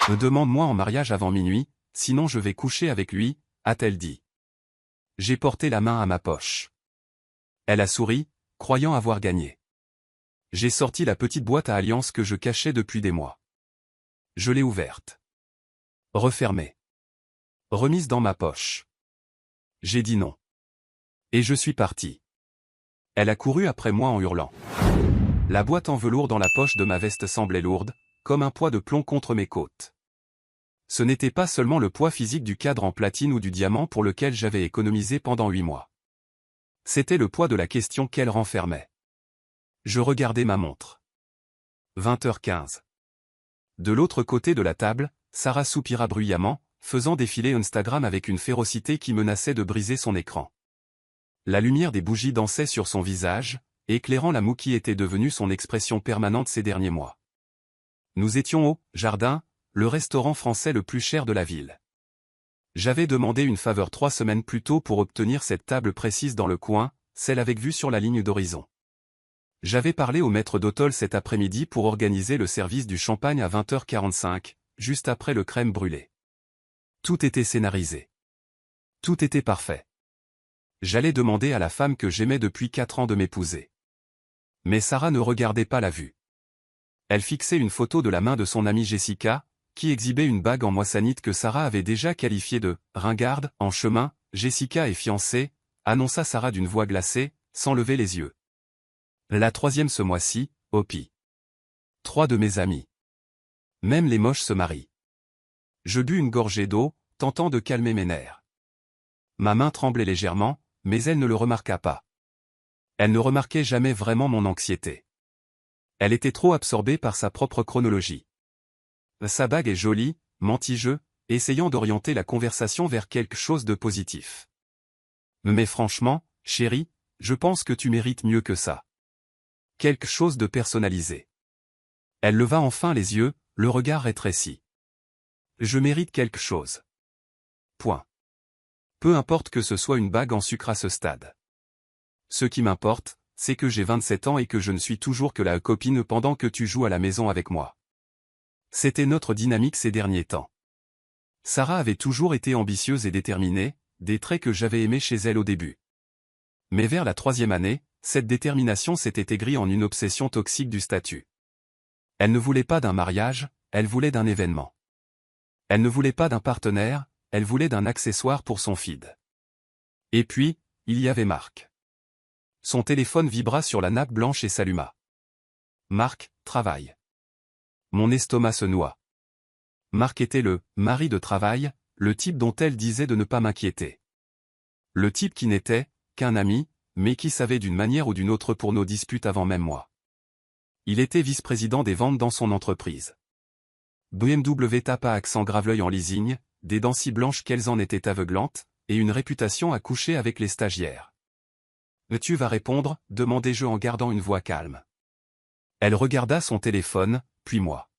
Me demande-moi en mariage avant minuit, sinon je vais coucher avec lui, a-t-elle dit. J'ai porté la main à ma poche. Elle a souri, croyant avoir gagné. J'ai sorti la petite boîte à alliances que je cachais depuis des mois. Je l'ai ouverte. Refermée. Remise dans ma poche. J'ai dit non. Et je suis parti. Elle a couru après moi en hurlant. La boîte en velours dans la poche de ma veste semblait lourde, comme un poids de plomb contre mes côtes. Ce n'était pas seulement le poids physique du cadre en platine ou du diamant pour lequel j'avais économisé pendant 8 mois. C'était le poids de la question qu'elle renfermait. Je regardais ma montre. 20h15. De l'autre côté de la table, Sarah soupira bruyamment, faisant défiler Instagram avec une férocité qui menaçait de briser son écran. La lumière des bougies dansait sur son visage, éclairant la moue qui était devenue son expression permanente ces derniers mois. Nous étions au Jardin, le restaurant français le plus cher de la ville. J'avais demandé une faveur 3 semaines plus tôt pour obtenir cette table précise dans le coin, celle avec vue sur la ligne d'horizon. J'avais parlé au maître d'hôtel cet après-midi pour organiser le service du champagne à 20h45, juste après le crème brûlée. Tout était scénarisé. Tout était parfait. J'allais demander à la femme que j'aimais depuis 4 ans de m'épouser. Mais Sarah ne regardait pas la vue. Elle fixait une photo de la main de son amie Jessica, qui exhibait une bague en moissanite que Sarah avait déjà qualifiée de « ringarde ». En chemin, Jessica est fiancée, annonça Sarah d'une voix glacée, sans lever les yeux. La 3e ce mois-ci, Hopi. 3 de mes amis. Même les moches se marient. Je bus une gorgée d'eau, tentant de calmer mes nerfs. Ma main tremblait légèrement, mais elle ne le remarqua pas. Elle ne remarquait jamais vraiment mon anxiété. Elle était trop absorbée par sa propre chronologie. Sa bague est jolie, mentis-je, essayant d'orienter la conversation vers quelque chose de positif. Mais franchement, chérie, je pense que tu mérites mieux que ça. Quelque chose de personnalisé. Elle leva enfin les yeux, le regard rétréci. Je mérite quelque chose. Point. Peu importe que ce soit une bague en sucre à ce stade. Ce qui m'importe, c'est que j'ai 27 ans et que je ne suis toujours que la copine pendant que tu joues à la maison avec moi. C'était notre dynamique ces derniers temps. Sarah avait toujours été ambitieuse et déterminée, des traits que j'avais aimés chez elle au début. Mais vers la 3e année, cette détermination s'était aigrie en une obsession toxique du statut. Elle ne voulait pas d'un mariage, elle voulait d'un événement. Elle ne voulait pas d'un partenaire, elle voulait d'un accessoire pour son feed. Et puis, il y avait Marc. Son téléphone vibra sur la nappe blanche et s'alluma. Marc, travail. Mon estomac se noua. Marc était le « mari de travail », le type dont elle disait de ne pas m'inquiéter. Le type qui n'était qu'un ami, mais qui savait d'une manière ou d'une autre pour nos disputes avant même moi. Il était vice-président des ventes dans son entreprise. BMW tapa accent grave-l'œil en leasing, des dents si blanches qu'elles en étaient aveuglantes, et une réputation à coucher avec les stagiaires. « Tu vas répondre » demandai-je en gardant une voix calme. Elle regarda son téléphone, puis moi.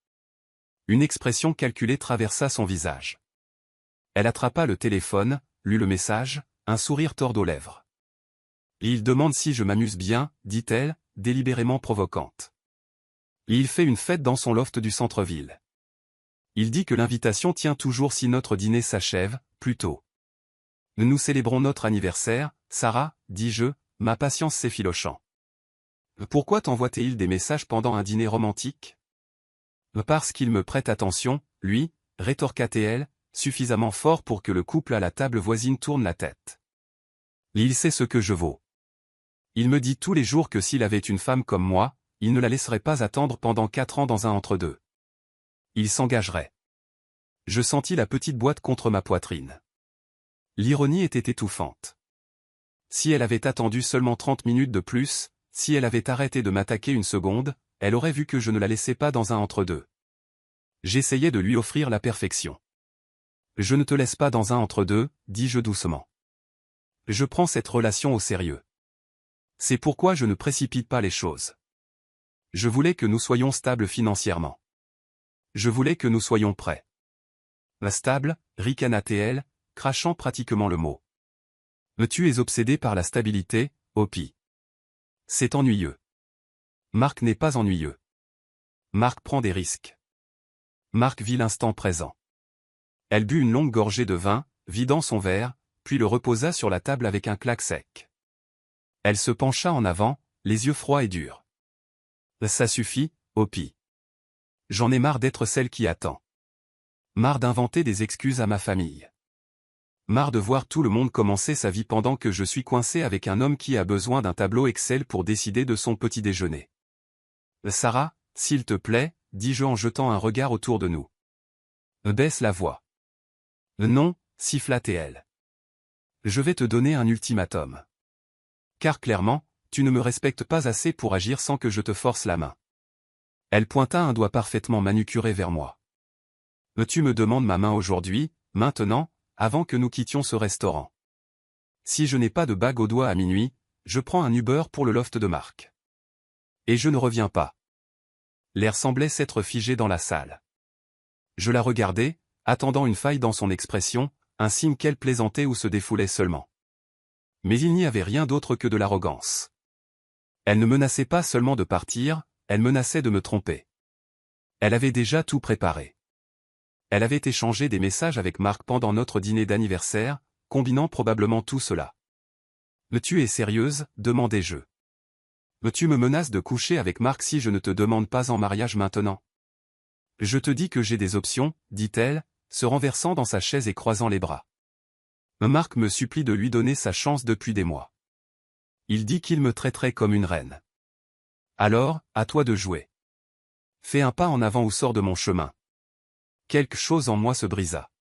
Une expression calculée traversa son visage. Elle attrapa le téléphone, lut le message, un sourire tord aux lèvres. « Il demande si je m'amuse bien », dit-elle, délibérément provocante. « Il fait une fête dans son loft du centre-ville. Il dit que l'invitation tient toujours si notre dîner s'achève, plus tôt. Nous célébrons notre anniversaire, Sarah, dis-je, ma patience s'effilochant. Pourquoi t'envoie-t-il des messages pendant un dîner romantique ? Parce qu'il me prête attention, lui, rétorqua-t-elle, suffisamment fort pour que le couple à la table voisine tourne la tête. Il sait ce que je vaux. Il me dit tous les jours que s'il avait une femme comme moi, il ne la laisserait pas attendre pendant 4 ans dans un entre-deux. Il s'engagerait. Je sentis la petite boîte contre ma poitrine. L'ironie était étouffante. Si elle avait attendu seulement 30 minutes de plus, si elle avait arrêté de m'attaquer une seconde, elle aurait vu que je ne la laissais pas dans un entre-deux. J'essayais de lui offrir la perfection. Je ne te laisse pas dans un entre-deux, dis-je doucement. Je prends cette relation au sérieux. C'est pourquoi je ne précipite pas les choses. Je voulais que nous soyons stables financièrement. Je voulais que nous soyons prêts. Stable, ricana-t-elle, crachant pratiquement le mot. Tu es obsédé par la stabilité, Hopi. C'est ennuyeux. Marc n'est pas ennuyeux. Marc prend des risques. Marc vit l'instant présent. Elle but une longue gorgée de vin, vidant son verre, puis le reposa sur la table avec un claque sec. Elle se pencha en avant, les yeux froids et durs. Ça suffit, Hopi. J'en ai marre d'être celle qui attend. Marre d'inventer des excuses à ma famille. Marre de voir tout le monde commencer sa vie pendant que je suis coincé avec un homme qui a besoin d'un tableau Excel pour décider de son petit déjeuner. Sarah, s'il te plaît, dis-je en jetant un regard autour de nous. Baisse la voix. Non, siffla T.L. Je vais te donner un ultimatum. Car clairement, tu ne me respectes pas assez pour agir sans que je te force la main. Elle pointa un doigt parfaitement manucuré vers moi. Tu me demandes ma main aujourd'hui, maintenant, avant que nous quittions ce restaurant. Si je n'ai pas de bague au doigt à minuit, je prends un Uber pour le loft de Marc. Et je ne reviens pas. L'air semblait s'être figé dans la salle. Je la regardais, attendant une faille dans son expression, un signe qu'elle plaisantait ou se défoulait seulement. Mais il n'y avait rien d'autre que de l'arrogance. Elle ne menaçait pas seulement de partir, elle menaçait de me tromper. Elle avait déjà tout préparé. Elle avait échangé des messages avec Marc pendant notre dîner d'anniversaire, combinant probablement tout cela. « Tu es sérieuse ?» demandai-je. « Tu me menaces de coucher avec Marc si je ne te demande pas en mariage maintenant ?»« Je te dis que j'ai des options, » dit-elle, se renversant dans sa chaise et croisant les bras. Marc me supplie de lui donner sa chance depuis des mois. Il dit qu'il me traiterait comme une reine. Alors, à toi de jouer. Fais un pas en avant ou sors de mon chemin. Quelque chose en moi se brisa.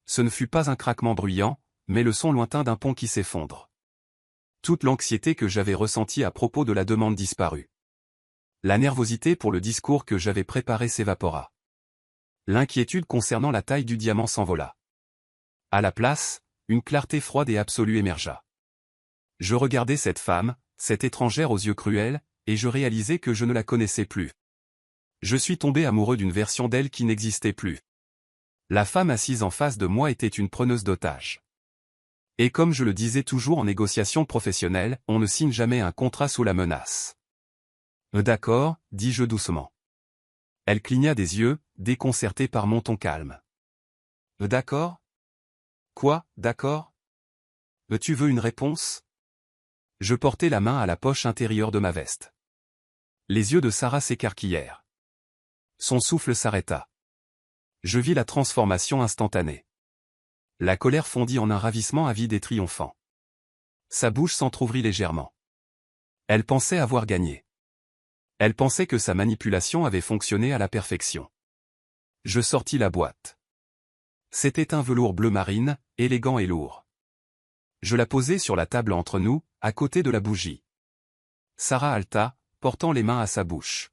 Ce ne fut pas un craquement bruyant, mais le son lointain d'un pont qui s'effondre. Toute l'anxiété que j'avais ressentie à propos de la demande disparut. La nervosité pour le discours que j'avais préparé s'évapora. L'inquiétude concernant la taille du diamant s'envola. À la place, une clarté froide et absolue émergea. Je regardais cette femme, cette étrangère aux yeux cruels, et je réalisais que je ne la connaissais plus. Je suis tombé amoureux d'une version d'elle qui n'existait plus. La femme assise en face de moi était une preneuse d'otages. Et comme je le disais toujours en négociation professionnelle, on ne signe jamais un contrat sous la menace. D'accord, dis-je doucement. Elle cligna des yeux, déconcertée par mon ton calme. D'accord ? Quoi, d'accord ? Tu veux une réponse ? Je portai la main à la poche intérieure de ma veste. Les yeux de Sarah s'écarquillèrent. Son souffle s'arrêta. Je vis la transformation instantanée. La colère fondit en un ravissement avide et triomphant. Sa bouche s'entr'ouvrit légèrement. Elle pensait avoir gagné. Elle pensait que sa manipulation avait fonctionné à la perfection. Je sortis la boîte. C'était un velours bleu marine, élégant et lourd. Je la posai sur la table entre nous, à côté de la bougie. Sarah halta, portant les mains à sa bouche.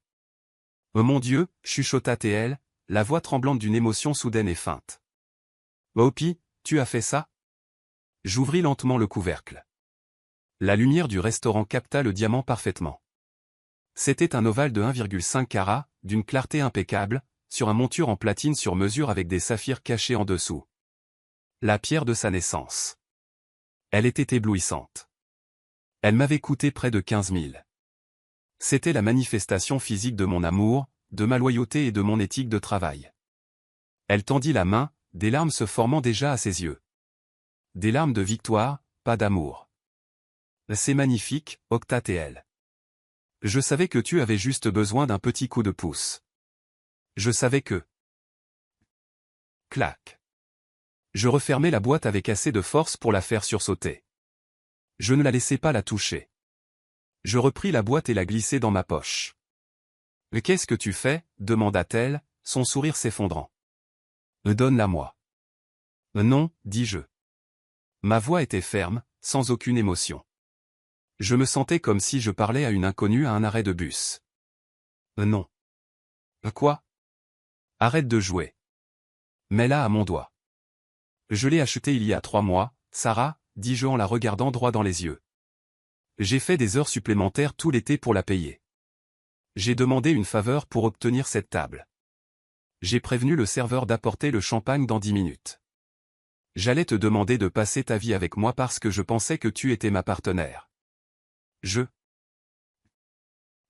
« Oh mon Dieu !» chuchota T.L., la voix tremblante d'une émotion soudaine et feinte. « Hopi, tu as fait ça ?» J'ouvris lentement le couvercle. La lumière du restaurant capta le diamant parfaitement. C'était un ovale de 1,5 carat, d'une clarté impeccable, sur un monture en platine sur mesure avec des saphirs cachés en dessous. La pierre de sa naissance. Elle était éblouissante. Elle m'avait coûté près de 15 000. C'était la manifestation physique de mon amour, de ma loyauté et de mon éthique de travail. Elle tendit la main, des larmes se formant déjà à ses yeux. Des larmes de victoire, pas d'amour. C'est magnifique, octa T.L. Je savais que tu avais juste besoin d'un petit coup de pouce. Je savais que... Clac. Je refermai la boîte avec assez de force pour la faire sursauter. Je ne la laissai pas la toucher. Je repris la boîte et la glissai dans ma poche. « Qu'est-ce que tu fais ?» demanda-t-elle, son sourire s'effondrant. « Donne-la-moi. »« Non, dis-je. » Ma voix était ferme, sans aucune émotion. Je me sentais comme si je parlais à une inconnue à un arrêt de bus. « Non. »« Quoi ? » ?»« Arrête de jouer. » Mets-la à mon doigt. « Je l'ai achetée il y a 3 mois, Sarah, » dis-je en la regardant droit dans les yeux. J'ai fait des heures supplémentaires tout l'été pour la payer. J'ai demandé une faveur pour obtenir cette table. J'ai prévenu le serveur d'apporter le champagne dans 10 minutes. J'allais te demander de passer ta vie avec moi parce que je pensais que tu étais ma partenaire. Je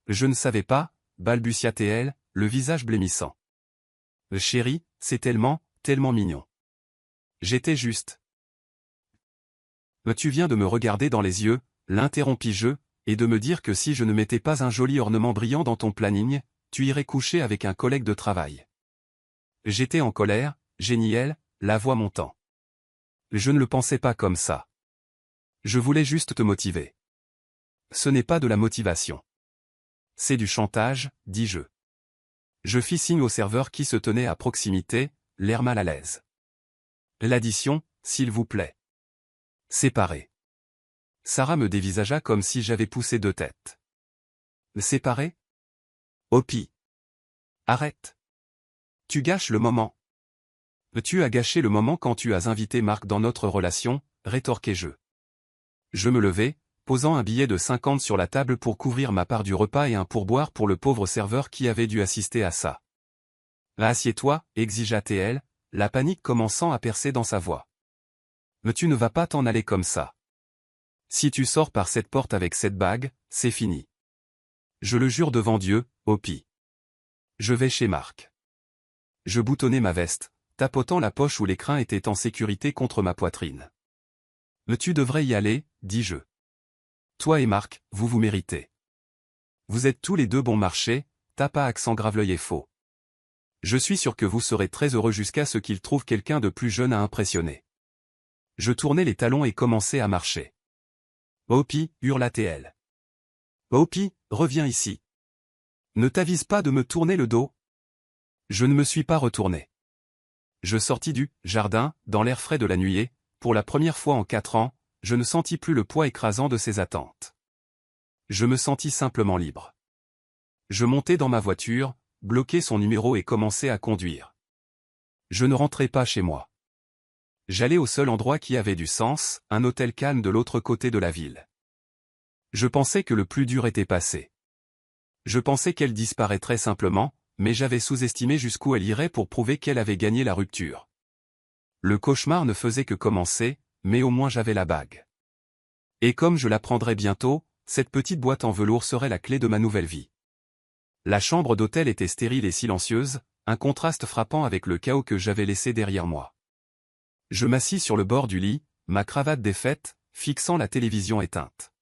ne savais pas, balbutia T.L., le visage blêmissant. Chérie, c'est tellement, tellement mignon. J'étais juste. Tu viens de me regarder dans les yeux, l'interrompis-je, et de me dire que si je ne mettais pas un joli ornement brillant dans ton planning, tu irais coucher avec un collègue de travail. J'étais en colère, Géniel, la voix montant. Je ne le pensais pas comme ça. Je voulais juste te motiver. Ce n'est pas de la motivation. C'est du chantage, dis-je. Je fis signe au serveur qui se tenait à proximité, l'air mal à l'aise. L'addition, s'il vous plaît. Séparé. Sarah me dévisagea comme si j'avais poussé deux têtes. Séparé? Opi. Arrête. Tu gâches le moment. Tu as gâché le moment quand tu as invité Marc dans notre relation, rétorquai-je. Je me levai, posant un billet de 50 sur la table pour couvrir ma part du repas et un pourboire pour le pauvre serveur qui avait dû assister à ça. Assieds-toi, exigea-t-elle, la panique commençant à percer dans sa voix. Mais tu ne vas pas t'en aller comme ça. Si tu sors par cette porte avec cette bague, c'est fini. Je le jure devant Dieu, Opi. Je vais chez Marc. Je boutonnai ma veste, tapotant la poche où l'écrin était en sécurité contre ma poitrine. Mais tu devrais y aller, dis-je. Toi et Marc, vous vous méritez. Vous êtes tous les deux bon marché, tapa accent grave l'œil est faux. Je suis sûr que vous serez très heureux jusqu'à ce qu'il trouve quelqu'un de plus jeune à impressionner. Je tournai les talons et commençai à marcher. Opi, hurla-t-elle. Opi, reviens ici. Ne t'avise pas de me tourner le dos. Je ne me suis pas retourné. Je sortis du jardin, dans l'air frais de la nuée, pour la première fois en 4 ans, je ne sentis plus le poids écrasant de ses attentes. Je me sentis simplement libre. Je montai dans ma voiture, bloquai son numéro et commençai à conduire. Je ne rentrai pas chez moi. J'allais au seul endroit qui avait du sens, un hôtel calme de l'autre côté de la ville. Je pensais que le plus dur était passé. Je pensais qu'elle disparaîtrait simplement, mais j'avais sous-estimé jusqu'où elle irait pour prouver qu'elle avait gagné la rupture. Le cauchemar ne faisait que commencer, mais au moins j'avais la bague. Et comme je la prendrais bientôt, cette petite boîte en velours serait la clé de ma nouvelle vie. La chambre d'hôtel était stérile et silencieuse, un contraste frappant avec le chaos que j'avais laissé derrière moi. Je m'assis sur le bord du lit, ma cravate défaite, fixant la télévision éteinte.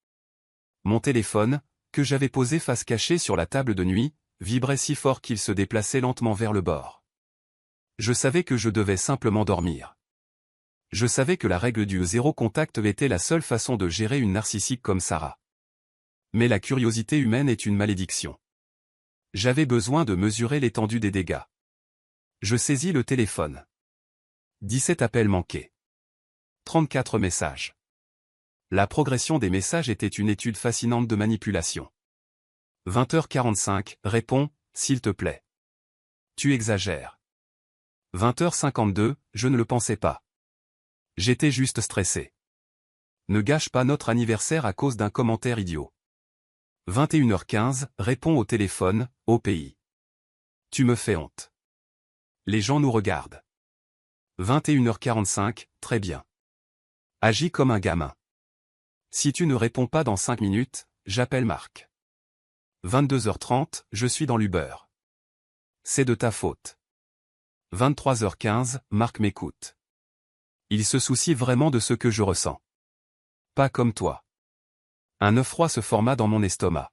Mon téléphone, que j'avais posé face cachée sur la table de nuit, vibrait si fort qu'il se déplaçait lentement vers le bord. Je savais que je devais simplement dormir. Je savais que la règle du zéro contact était la seule façon de gérer une narcissique comme Sarah. Mais la curiosité humaine est une malédiction. J'avais besoin de mesurer l'étendue des dégâts. Je saisis le téléphone. 17 appels manqués. 34 messages. La progression des messages était une étude fascinante de manipulation. 20h45, réponds, s'il te plaît. Tu exagères. 20h52, je ne le pensais pas. J'étais juste stressé. Ne gâche pas notre anniversaire à cause d'un commentaire idiot. 21h15, réponds au téléphone, au pays. Tu me fais honte. Les gens nous regardent. 21h45, très bien. Agis comme un gamin. Si tu ne réponds pas dans 5 minutes, j'appelle Marc. 22h30, je suis dans l'Uber. C'est de ta faute. 23h15, Marc m'écoute. Il se soucie vraiment de ce que je ressens. Pas comme toi. Un œuf froid se forma dans mon estomac.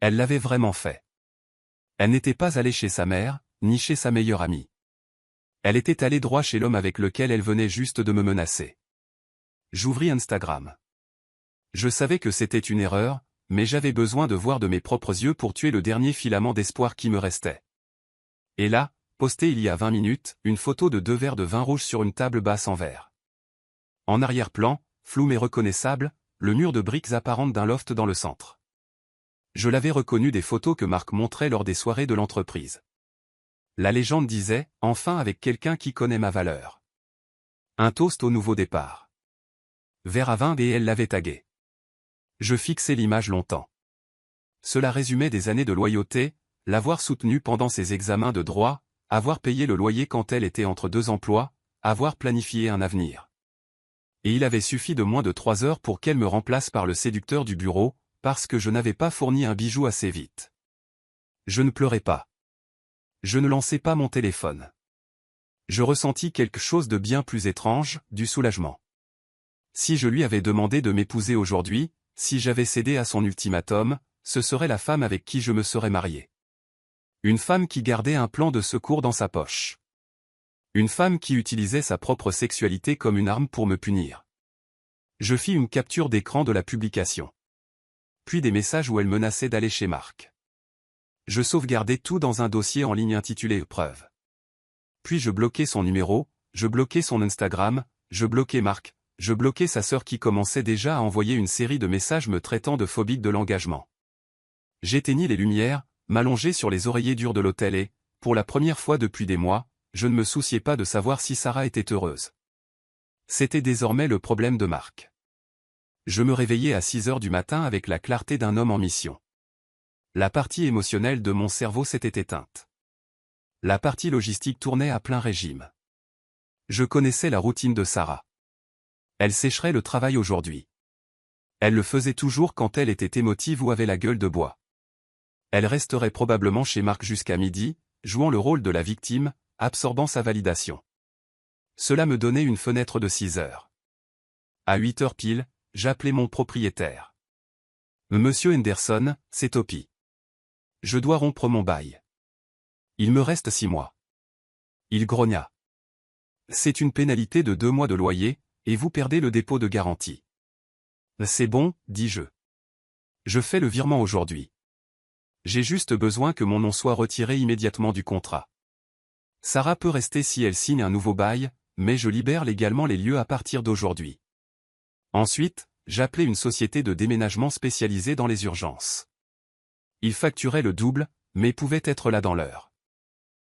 Elle l'avait vraiment fait. Elle n'était pas allée chez sa mère, ni chez sa meilleure amie. Elle était allée droit chez l'homme avec lequel elle venait juste de me menacer. J'ouvris Instagram. Je savais que c'était une erreur, mais j'avais besoin de voir de mes propres yeux pour tuer le dernier filament d'espoir qui me restait. Et là, posté il y a 20 minutes, une photo de 2 verres de vin rouge sur une table basse en verre. En arrière-plan, flou mais reconnaissable, le mur de briques apparentes d'un loft dans le centre. Je l'avais reconnu des photos que Marc montrait lors des soirées de l'entreprise. La légende disait, enfin avec quelqu'un qui connaît ma valeur. Un toast au nouveau départ. Verre à vin et elle l'avait tagué. Je fixais l'image longtemps. Cela résumait des années de loyauté, l'avoir soutenue pendant ses examens de droit, avoir payé le loyer quand elle était entre 2 emplois, avoir planifié un avenir. Et il avait suffi de moins de 3 heures pour qu'elle me remplace par le séducteur du bureau, parce que je n'avais pas fourni un bijou assez vite. Je ne pleurais pas. Je ne lançais pas mon téléphone. Je ressentis quelque chose de bien plus étrange, du soulagement. Si je lui avais demandé de m'épouser aujourd'hui, si j'avais cédé à son ultimatum, ce serait la femme avec qui je me serais marié. Une femme qui gardait un plan de secours dans sa poche. Une femme qui utilisait sa propre sexualité comme une arme pour me punir. Je fis une capture d'écran de la publication. Puis des messages où elle menaçait d'aller chez Marc. Je sauvegardai tout dans un dossier en ligne intitulé « Preuve ». Puis je bloquai son numéro, je bloquai son Instagram, je bloquai Marc, je bloquai sa sœur qui commençait déjà à envoyer une série de messages me traitant de phobique de l'engagement. J'éteignis les lumières, m'allongeai sur les oreillers durs de l'hôtel et, pour la première fois depuis des mois, je ne me souciais pas de savoir si Sarah était heureuse. C'était désormais le problème de Marc. Je me réveillais à 6 heures du matin avec la clarté d'un homme en mission. La partie émotionnelle de mon cerveau s'était éteinte. La partie logistique tournait à plein régime. Je connaissais la routine de Sarah. Elle sécherait le travail aujourd'hui. Elle le faisait toujours quand elle était émotive ou avait la gueule de bois. Elle resterait probablement chez Marc jusqu'à midi, jouant le rôle de la victime, absorbant sa validation. Cela me donnait une fenêtre de 6 heures. À 8 heures pile, j'appelai mon propriétaire. Monsieur Henderson, c'est Topi. Je dois rompre mon bail. Il me reste 6 mois. Il grogna. C'est une pénalité de 2 mois de loyer, et vous perdez le dépôt de garantie. C'est bon, dis-je. Je fais le virement aujourd'hui. J'ai juste besoin que mon nom soit retiré immédiatement du contrat. Sarah peut rester si elle signe un nouveau bail, mais je libère légalement les lieux à partir d'aujourd'hui. Ensuite, j'appelai une société de déménagement spécialisée dans les urgences. Ils facturaient le double, mais pouvaient être là dans l'heure.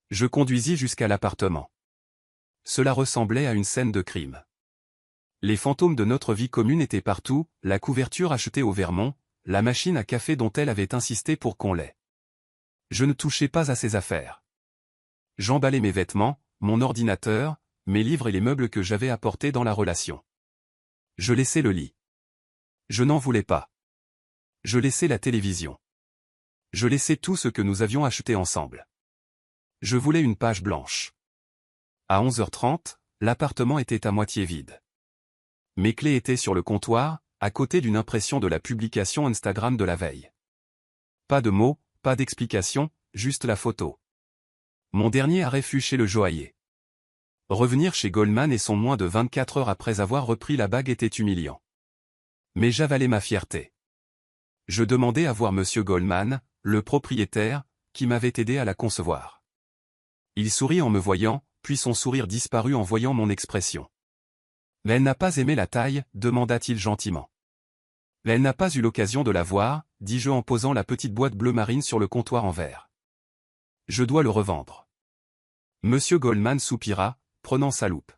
Je conduisis jusqu'à l'appartement. Cela ressemblait à une scène de crime. Les fantômes de notre vie commune étaient partout, la couverture achetée au Vermont, la machine à café dont elle avait insisté pour qu'on l'ait. Je ne touchais pas à ses affaires. J'emballais mes vêtements, mon ordinateur, mes livres et les meubles que j'avais apportés dans la relation. Je laissais le lit. Je n'en voulais pas. Je laissais la télévision. Je laissais tout ce que nous avions acheté ensemble. Je voulais une page blanche. À 11h30, l'appartement était à moitié vide. Mes clés étaient sur le comptoir, à côté d'une impression de la publication Instagram de la veille. Pas de mots, pas d'explication, juste la photo. Mon dernier arrêt fut chez le joaillier. Revenir chez Goldman et son moins de 24 heures après avoir repris la bague était humiliant. Mais j'avalais ma fierté. Je demandai à voir Monsieur Goldman, le propriétaire, qui m'avait aidé à la concevoir. Il sourit en me voyant, puis son sourire disparut en voyant mon expression. « Mais elle n'a pas aimé la taille ?» demanda-t-il gentiment. « Elle n'a pas eu l'occasion de la voir » dis-je en posant la petite boîte bleu marine sur le comptoir en verre. « Je dois le revendre. » Monsieur Goldman soupira, prenant sa loupe.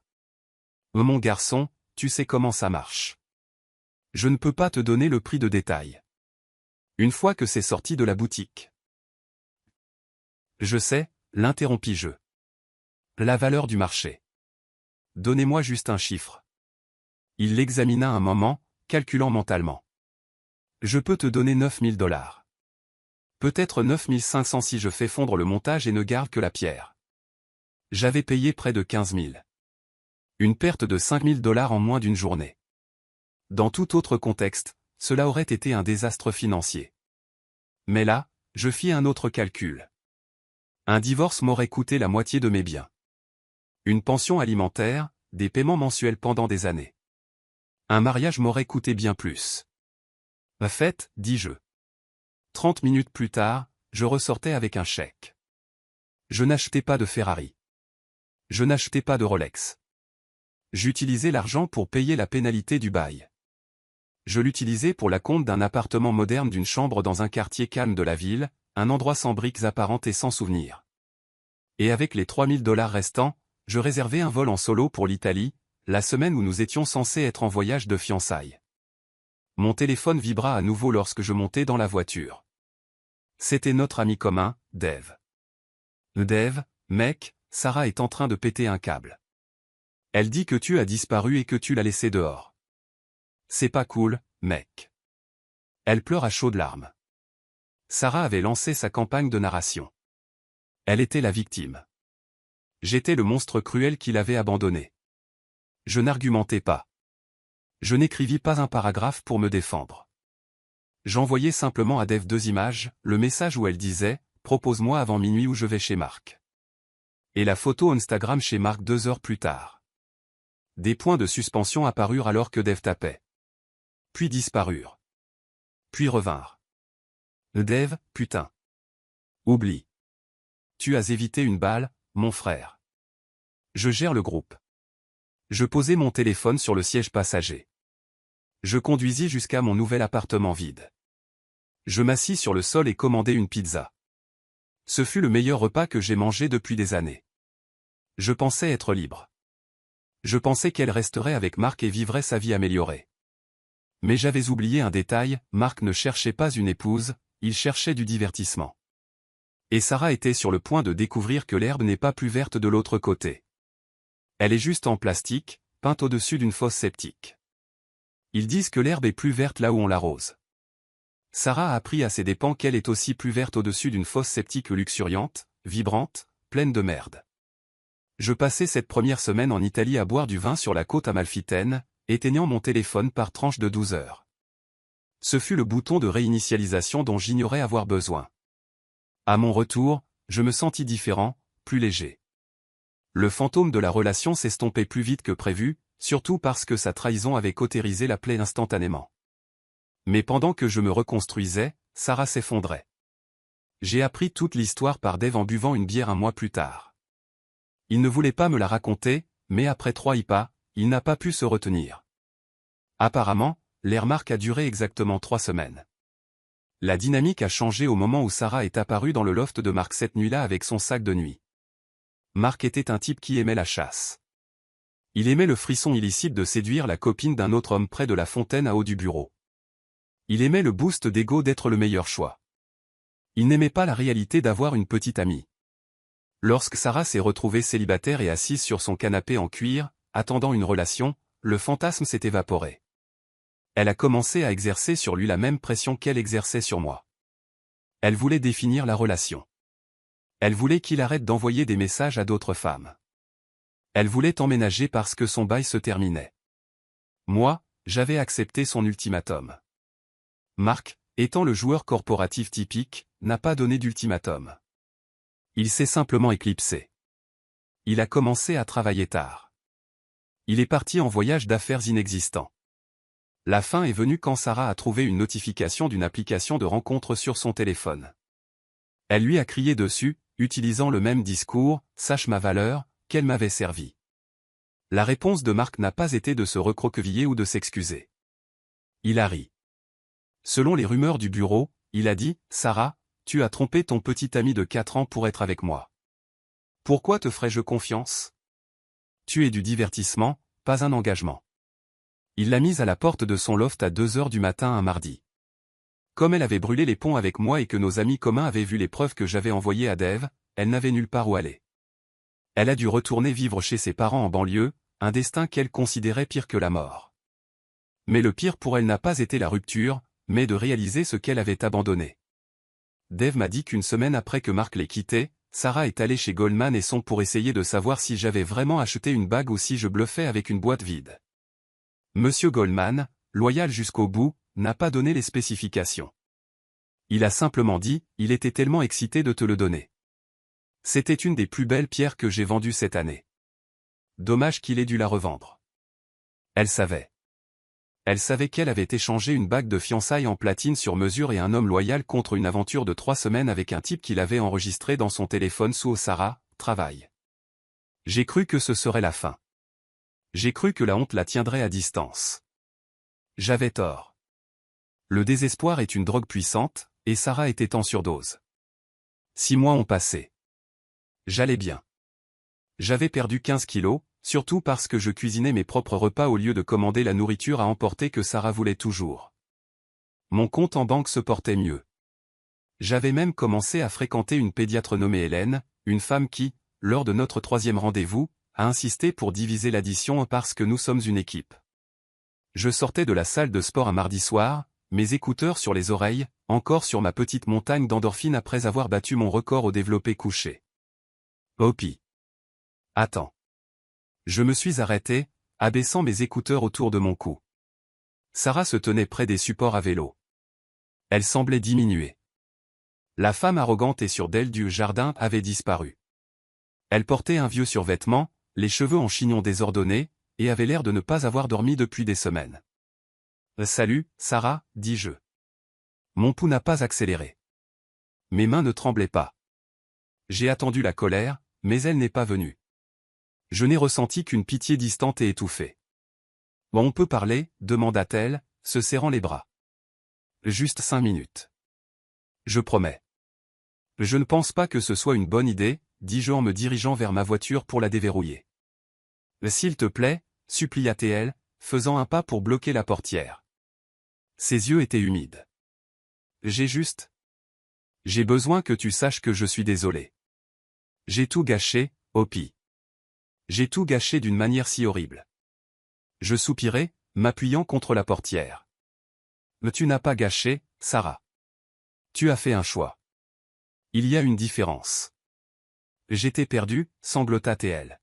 « Mon garçon, tu sais comment ça marche. Je ne peux pas te donner le prix de détail. Une fois que c'est sorti de la boutique. » Je sais, l'interrompis-je. La valeur du marché. Donnez-moi juste un chiffre. Il l'examina un moment, calculant mentalement. Je peux te donner 9 000 $. Peut-être 9 500 si je fais fondre le montage et ne garde que la pierre. J'avais payé près de 15 000. Une perte de 5 000 $ en moins d'une journée. Dans tout autre contexte, cela aurait été un désastre financier. Mais là, je fis un autre calcul. Un divorce m'aurait coûté la moitié de mes biens. Une pension alimentaire, des paiements mensuels pendant des années. Un mariage m'aurait coûté bien plus. Faites, dis-je. 30 minutes plus tard, je ressortais avec un chèque. Je n'achetais pas de Ferrari. Je n'achetais pas de Rolex. J'utilisais l'argent pour payer la pénalité du bail. Je l'utilisais pour l'acompte d'un appartement moderne d'une chambre dans un quartier calme de la ville, un endroit sans briques apparentes et sans souvenirs. Et avec les 3 000 $ restants, je réservais un vol en solo pour l'Italie, la semaine où nous étions censés être en voyage de fiançailles. Mon téléphone vibra à nouveau lorsque je montais dans la voiture. C'était notre ami commun, Dave. Dave, mec, Sarah est en train de péter un câble. Elle dit que tu as disparu et que tu l'as laissé dehors. C'est pas cool, mec. Elle pleure à chaudes larmes. Sarah avait lancé sa campagne de narration. Elle était la victime. J'étais le monstre cruel qui l'avait abandonnée. Je n'argumentais pas. Je n'écrivis pas un paragraphe pour me défendre. J'envoyais simplement à Dev 2 images, le message où elle disait « Propose-moi avant minuit ou je vais chez Marc ». Et la photo Instagram chez Marc 2 heures plus tard. Des points de suspension apparurent alors que Dev tapait. Puis disparurent. Puis revinrent. Dev, putain. Oublie. Tu as évité une balle, mon frère. Je gère le groupe. Je posai mon téléphone sur le siège passager. Je conduisis jusqu'à mon nouvel appartement vide. Je m'assis sur le sol et commandai une pizza. Ce fut le meilleur repas que j'ai mangé depuis des années. Je pensais être libre. Je pensais qu'elle resterait avec Marc et vivrait sa vie améliorée. Mais j'avais oublié un détail, Marc ne cherchait pas une épouse, il cherchait du divertissement. Et Sarah était sur le point de découvrir que l'herbe n'est pas plus verte de l'autre côté. Elle est juste en plastique, peinte au-dessus d'une fosse septique. Ils disent que l'herbe est plus verte là où on l'arrose. Sarah a appris à ses dépens qu'elle est aussi plus verte au-dessus d'une fosse septique luxuriante, vibrante, pleine de merde. Je passais cette première semaine en Italie à boire du vin sur la côte amalfitaine, éteignant mon téléphone par tranche de 12 heures. Ce fut le bouton de réinitialisation dont j'ignorais avoir besoin. À mon retour, je me sentis différent, plus léger. Le fantôme de la relation s'estompait plus vite que prévu, surtout parce que sa trahison avait cautérisé la plaie instantanément. Mais pendant que je me reconstruisais, Sarah s'effondrait. J'ai appris toute l'histoire par Dev en buvant une bière un mois plus tard. Il ne voulait pas me la raconter, mais après 3 IPA, il n'a pas pu se retenir. Apparemment, l'ère Marc a duré exactement 3 semaines. La dynamique a changé au moment où Sarah est apparue dans le loft de Marc cette nuit-là avec son sac de nuit. Marc était un type qui aimait la chasse. Il aimait le frisson illicite de séduire la copine d'un autre homme près de la fontaine à haut du bureau. Il aimait le boost d'ego d'être le meilleur choix. Il n'aimait pas la réalité d'avoir une petite amie. Lorsque Sarah s'est retrouvée célibataire et assise sur son canapé en cuir, attendant une relation, le fantasme s'est évaporé. Elle a commencé à exercer sur lui la même pression qu'elle exerçait sur moi. Elle voulait définir la relation. Elle voulait qu'il arrête d'envoyer des messages à d'autres femmes. Elle voulait emménager parce que son bail se terminait. Moi, j'avais accepté son ultimatum. Marc, étant le joueur corporatif typique, n'a pas donné d'ultimatum. Il s'est simplement éclipsé. Il a commencé à travailler tard. Il est parti en voyage d'affaires inexistant. La fin est venue quand Sarah a trouvé une notification d'une application de rencontre sur son téléphone. Elle lui a crié dessus, utilisant le même discours, « Sache ma valeur », qu'elle m'avait servi. La réponse de Marc n'a pas été de se recroqueviller ou de s'excuser. Il a ri. Selon les rumeurs du bureau, il a dit « Sarah, tu as trompé ton petit ami de 4 ans pour être avec moi. Pourquoi te ferais-je confiance? Tu es du divertissement, pas un engagement. » Il l'a mise à la porte de son loft à 2 heures du matin un mardi. Comme elle avait brûlé les ponts avec moi et que nos amis communs avaient vu les preuves que j'avais envoyées à Dev, elle n'avait nulle part où aller. Elle a dû retourner vivre chez ses parents en banlieue, un destin qu'elle considérait pire que la mort. Mais le pire pour elle n'a pas été la rupture, mais de réaliser ce qu'elle avait abandonné. Dev m'a dit qu'une semaine après que Marc l'ait quitté, Sarah est allée chez Goldman & Son pour essayer de savoir si j'avais vraiment acheté une bague ou si je bluffais avec une boîte vide. Monsieur Goldman, loyal jusqu'au bout, n'a pas donné les spécifications. Il a simplement dit, il était tellement excité de te le donner. C'était une des plus belles pierres que j'ai vendues cette année. Dommage qu'il ait dû la revendre. Elle savait. Elle savait qu'elle avait échangé une bague de fiançailles en platine sur mesure et un homme loyal contre une aventure de 3 semaines avec un type qu'il avait enregistré dans son téléphone sous Sarah, travail. J'ai cru que ce serait la fin. J'ai cru que la honte la tiendrait à distance. J'avais tort. Le désespoir est une drogue puissante, et Sarah était en surdose. 6 mois ont passé. J'allais bien. J'avais perdu 15 kilos, surtout parce que je cuisinais mes propres repas au lieu de commander la nourriture à emporter que Sarah voulait toujours. Mon compte en banque se portait mieux. J'avais même commencé à fréquenter une pédiatre nommée Hélène, une femme qui, lors de notre 3e rendez-vous, a insisté pour diviser l'addition parce que nous sommes une équipe. Je sortais de la salle de sport un mardi soir, mes écouteurs sur les oreilles, encore sur ma petite montagne d'endorphine après avoir battu mon record au développé couché. Hopi. Attends. Je me suis arrêté, abaissant mes écouteurs autour de mon cou. Sarah se tenait près des supports à vélo. Elle semblait diminuer. La femme arrogante et sûre d'elle du jardin avait disparu. Elle portait un vieux survêtement, les cheveux en chignon désordonnés, et avait l'air de ne pas avoir dormi depuis des semaines. « Salut, Sarah, dis-je. » Mon pouls n'a pas accéléré. Mes mains ne tremblaient pas. J'ai attendu la colère, mais elle n'est pas venue. Je n'ai ressenti qu'une pitié distante et étouffée. « Bon, on peut parler ?» demanda-t-elle, se serrant les bras. « Juste 5 minutes. »« Je promets. »« Je ne pense pas que ce soit une bonne idée, » dis-je en me dirigeant vers ma voiture pour la déverrouiller. « S'il te plaît, » supplia-t-elle, faisant un pas pour bloquer la portière. Ses yeux étaient humides. « J'ai besoin que tu saches que je suis désolé. J'ai tout gâché, Hopi. J'ai tout gâché d'une manière si horrible. » Je soupirai, m'appuyant contre la portière. « Mais tu n'as pas gâché, Sarah. Tu as fait un choix. Il y a une différence. » J'étais perdu, sanglota-t-elle.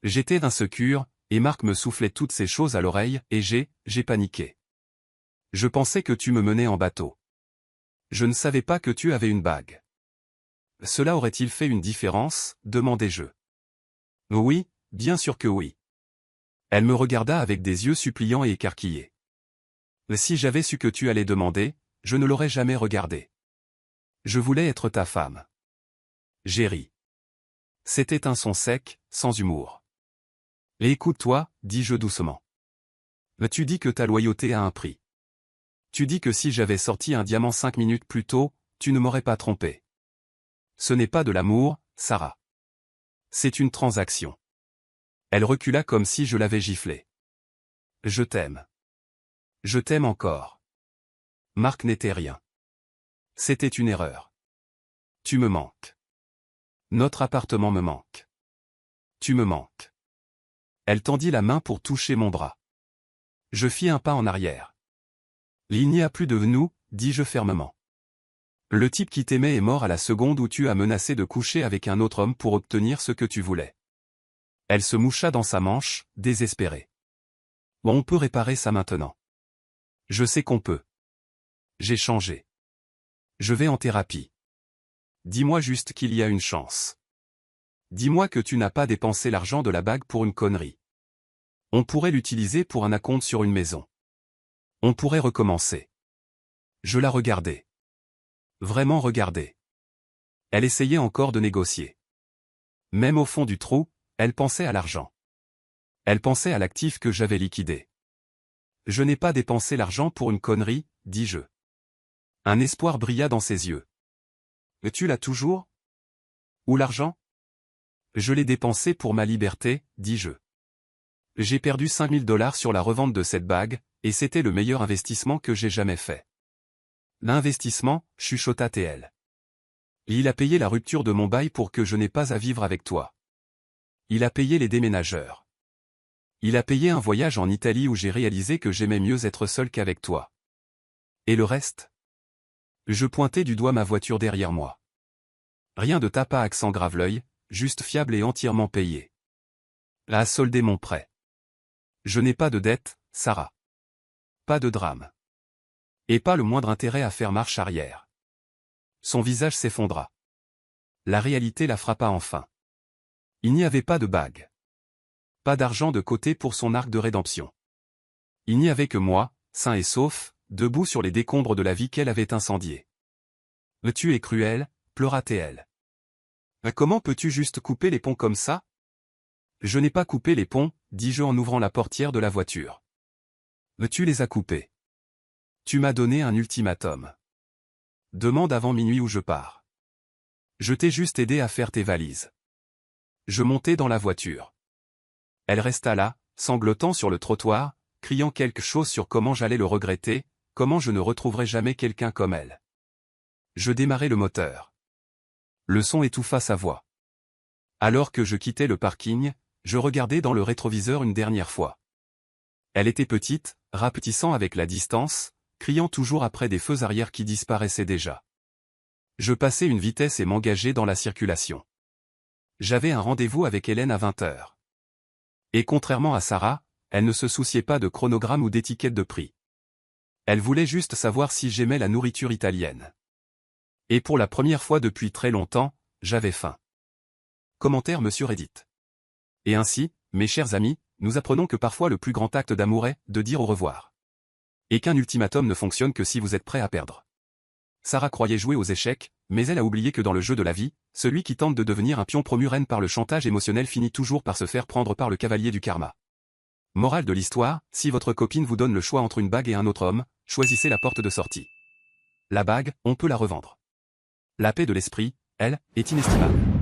J'étais insécure, et Marc me soufflait toutes ces choses à l'oreille, et j'ai paniqué. Je pensais que tu me menais en bateau. Je ne savais pas que tu avais une bague. Cela aurait-il fait une différence, demandai-je. Oui, bien sûr que oui. Elle me regarda avec des yeux suppliants et écarquillés. Si j'avais su que tu allais demander, je ne l'aurais jamais regardé. Je voulais être ta femme. J'ai ri. C'était un son sec, sans humour. Et écoute-toi, dis-je doucement. Tu dis que ta loyauté a un prix. Tu dis que si j'avais sorti un diamant 5 minutes plus tôt, tu ne m'aurais pas trompé. Ce n'est pas de l'amour, Sarah. C'est une transaction. Elle recula comme si je l'avais giflée. Je t'aime. Je t'aime encore. Marc n'était rien. C'était une erreur. Tu me manques. Notre appartement me manque. Tu me manques. Elle tendit la main pour toucher mon bras. Je fis un pas en arrière. Il n'y a plus de nous, dis-je fermement. Le type qui t'aimait est mort à la seconde où tu as menacé de coucher avec un autre homme pour obtenir ce que tu voulais. Elle se moucha dans sa manche, désespérée. Bon, on peut réparer ça maintenant. Je sais qu'on peut. J'ai changé. Je vais en thérapie. Dis-moi juste qu'il y a une chance. Dis-moi que tu n'as pas dépensé l'argent de la bague pour une connerie. On pourrait l'utiliser pour un acompte sur une maison. On pourrait recommencer. Je la regardais. Vraiment regarder. Elle essayait encore de négocier. Même au fond du trou, elle pensait à l'argent. Elle pensait à l'actif que j'avais liquidé. Je n'ai pas dépensé l'argent pour une connerie, dis-je. Un espoir brilla dans ses yeux. Tu l'as toujours? Où l'argent? Je l'ai dépensé pour ma liberté, dis-je. J'ai perdu 5000 $ sur la revente de cette bague, et c'était le meilleur investissement que j'ai jamais fait. L'investissement, chuchota-t-elle. Il a payé la rupture de mon bail pour que je n'ai pas à vivre avec toi. Il a payé les déménageurs. Il a payé un voyage en Italie où j'ai réalisé que j'aimais mieux être seul qu'avec toi. Et le reste? Je pointai du doigt ma voiture derrière moi. Rien de tapa accent Graveleuil, juste fiable et entièrement payé. À solder mon prêt. Je n'ai pas de dette, Sarah. Pas de drame. Et pas le moindre intérêt à faire marche arrière. Son visage s'effondra. La réalité la frappa enfin. Il n'y avait pas de bague. Pas d'argent de côté pour son arc de rédemption. Il n'y avait que moi, sain et sauf, debout sur les décombres de la vie qu'elle avait incendiée. « Tu es cruel » pleura-t-elle. « Comment peux-tu juste couper les ponts comme ça ?»« Je n'ai pas coupé les ponts, » dis-je en ouvrant la portière de la voiture. « Tu les as coupés. Tu m'as donné un ultimatum. Demande avant minuit où je pars. Je t'ai juste aidé à faire tes valises. » Je montai dans la voiture. Elle resta là, sanglotant sur le trottoir, criant quelque chose sur comment j'allais le regretter, comment je ne retrouverais jamais quelqu'un comme elle. Je démarrai le moteur. Le son étouffa sa voix. Alors que je quittais le parking, je regardai dans le rétroviseur une dernière fois. Elle était petite, rapetissant avec la distance, criant toujours après des feux arrière qui disparaissaient déjà. Je passai une vitesse et m'engageai dans la circulation. J'avais un rendez-vous avec Hélène à 20h. Et contrairement à Sarah, elle ne se souciait pas de chronogramme ou d'étiquette de prix. Elle voulait juste savoir si j'aimais la nourriture italienne. Et pour la première fois depuis très longtemps, j'avais faim. Commentaire Monsieur Reddit. Et ainsi, mes chers amis, nous apprenons que parfois le plus grand acte d'amour est de dire au revoir. Et qu'un ultimatum ne fonctionne que si vous êtes prêt à perdre. Sarah croyait jouer aux échecs, mais elle a oublié que dans le jeu de la vie, celui qui tente de devenir un pion promu reine par le chantage émotionnel finit toujours par se faire prendre par le cavalier du karma. Morale de l'histoire, si votre copine vous donne le choix entre une bague et un autre homme, choisissez la porte de sortie. La bague, on peut la revendre. La paix de l'esprit, elle, est inestimable.